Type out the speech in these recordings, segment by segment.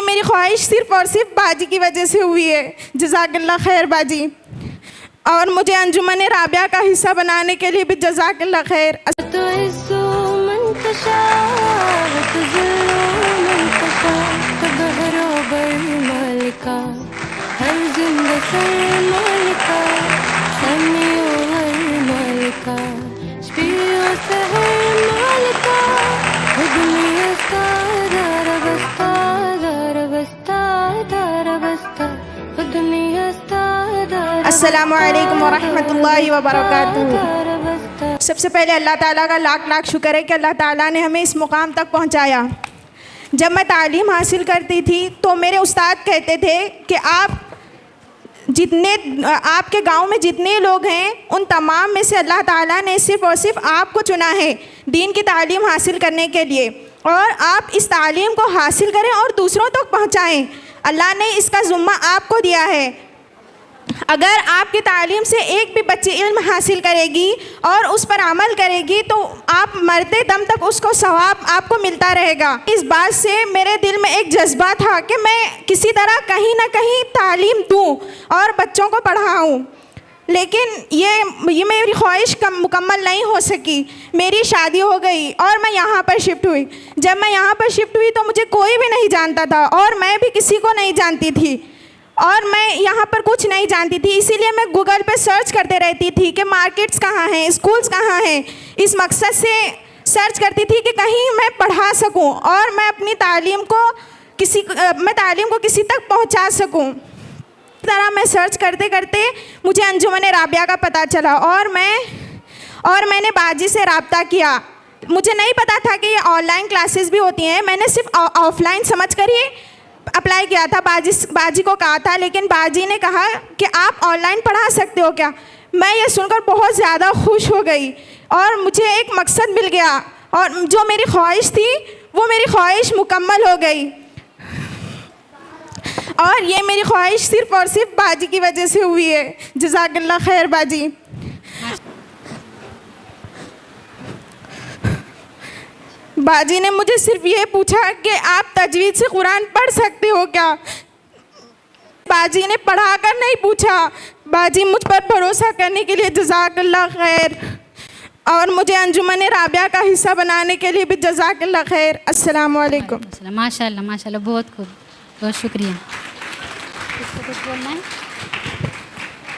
मेरी ख्वाहिश सिर्फ़ और सिर्फ बाजी की वजह से हुई है। जज़ाकल्लाह खैर बाजी, और मुझे अंजुमन राबिया का हिस्सा बनाने के लिए भी जज़ाकल्लाह खैर। अस्सलामु अलैकुम वरहमतुल्लाहि वबरकातुहू। सबसे पहले अल्लाह ताला का लाख लाख शुक्र है कि अल्लाह ताला ने हमें इस मुकाम तक पहुंचाया। जब मैं तालीम हासिल करती थी तो मेरे उस्ताद कहते थे कि आपके गांव में जितने लोग हैं उन तमाम में से अल्लाह ताला ने सिर्फ़ और सिर्फ आपको चुना है दीन की तालीम हासिल करने के लिए, और आप इस तालीम को हासिल करें और दूसरों तक पहुंचाएं। अल्लाह ने इसका ज़ुम्मा आपको दिया है। अगर आपकी तालीम से एक भी बच्ची इल्म हासिल करेगी और उस पर अमल करेगी तो आप मरते दम तक उसको सवाब आपको मिलता रहेगा। इस बात से मेरे दिल में एक जज्बा था कि मैं किसी तरह कहीं ना कहीं तालीम दूं और बच्चों को पढ़ाऊं, लेकिन ये मेरी ख्वाहिश मुकम्मल नहीं हो सकी। मेरी शादी हो गई और मैं यहाँ पर शिफ्ट हुई। जब मैं यहाँ पर शिफ्ट हुई तो मुझे कोई भी नहीं जानता था और मैं भी किसी को नहीं जानती थी, और मैं यहाँ पर कुछ नहीं जानती थी। इसीलिए मैं गूगल पे सर्च करते रहती थी कि मार्केट्स कहाँ हैं, स्कूल्स कहाँ हैं। इस मकसद से सर्च करती थी कि कहीं मैं पढ़ा सकूँ और मैं अपनी तालीम को किसी तक पहुँचा सकूँ। इस तरह मैं सर्च करते करते मुझे अंजुमन राबिया का पता चला और मैंने बाजी से रब्ता किया। मुझे नहीं पता था कि ये ऑनलाइन क्लासेस भी होती हैं। मैंने सिर्फ ऑफलाइन समझ कर ही अप्लाई किया था। बाजी को कहा था, लेकिन बाजी ने कहा कि आप ऑनलाइन पढ़ा सकते हो क्या। मैं ये सुनकर बहुत ज़्यादा खुश हो गई और मुझे एक मकसद मिल गया, और जो मेरी ख्वाहिश थी वो मेरी ख्वाहिश मुकम्मल हो गई। और ये मेरी ख्वाहिश सिर्फ़ और सिर्फ बाजी की वजह से हुई है। जज़ाकल्लाह खैर बाजी। बाजी ने मुझे सिर्फ ये पूछा कि आप तजवीद से कुरान पढ़ सकते हो क्या। बाजी ने पढ़ा कर नहीं पूछा, बाजी मुझ पर भरोसा करने के लिए जज़ाकल्लाह खैर, और मुझे अंजुमन राबिया का हिस्सा बनाने के लिए भी जज़ाकल्लाह खैर। अस्सलामु अलैकुम। माशाल्लाह माशाल्लाह, बहुत खूब, बहुत शुक्रिया। कुछ बोलना है?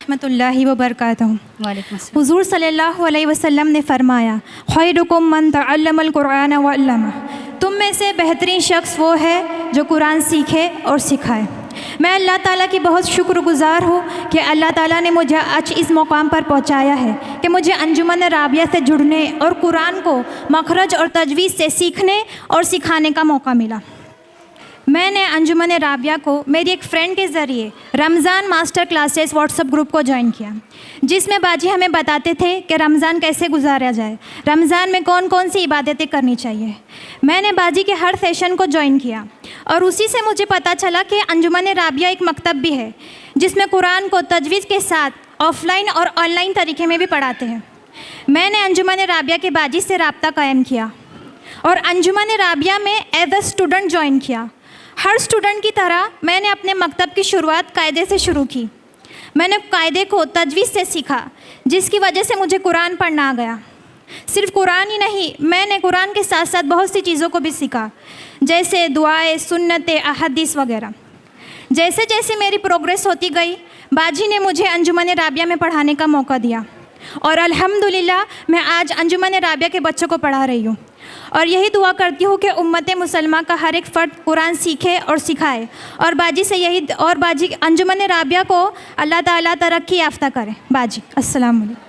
रहमतुल्लाहि व बरकातहू। वालेकुम अस्सलाम। हुज़ूर सल्लल्लाहु अलैहि वसल्लम ने फरमाया, खैरुकुम मन तअल्लमल कुरान व अल्लमा। तुम में से बेहतरीन शख्स वो है जो कुरान सीखे और सिखाए। मैं अल्लाह ताला की बहुत शुक्रगुज़ार हूँ कि अल्लाह ताला ने मुझे आज इस मुकाम पर पहुँचाया है कि मुझे अंजुमन राबिया से जुड़ने और कुरान को मखरज और तजवीज़ से सीखने और सिखाने का मौका मिला। मैंने अंजुमन राबिया को मेरी एक फ़्रेंड के ज़रिए Ramzan master classes WhatsApp group को ज्वाइन किया, जिसमें बाजी हमें बताते थे कि रमज़ान कैसे गुजारा जाए, रमज़ान में कौन कौन सी इबादतें करनी चाहिए। मैंने बाजी के हर सेशन को ज्वाइन किया और उसी से मुझे पता चला कि अंजुमन राबिया एक मकतब भी है जिसमें कुरान को तजवीज़ के साथ ऑफ़लाइन और ऑनलाइन तरीके में भी पढ़ाते हैं। मैंने अंजुमन राबिया के बाजी से रब्ता कायम किया और अंजुमन राबिया में एज अ स्टूडेंट ज्वाइन किया। हर स्टूडेंट की तरह मैंने अपने मकतब की शुरुआत कायदे से शुरू की। मैंने कायदे को तजवीज़ से सीखा, जिसकी वजह से मुझे कुरान पढ़ना आ गया। सिर्फ कुरान ही नहीं, मैंने कुरान के साथ साथ बहुत सी चीज़ों को भी सीखा, जैसे दुआएं, सुन्नतें, अहदीस वगैरह। जैसे जैसे मेरी प्रोग्रेस होती गई, बाजी ने मुझे अंजुमन राबिया में पढ़ाने का मौका दिया और अल्हम्दुलिल्लाह मैं आज अंजुमन राबिया के बच्चों को पढ़ा रही हूँ। और यही दुआ करती हूँ कि उम्मत मुसलमान का हर एक फ़र्द कुरान सीखे और सिखाए, और बाजी अंजुमन राबिया को अल्लाह ताला तरक्की याफ्ता करे। बाजी अस्सलाम वालेकुम।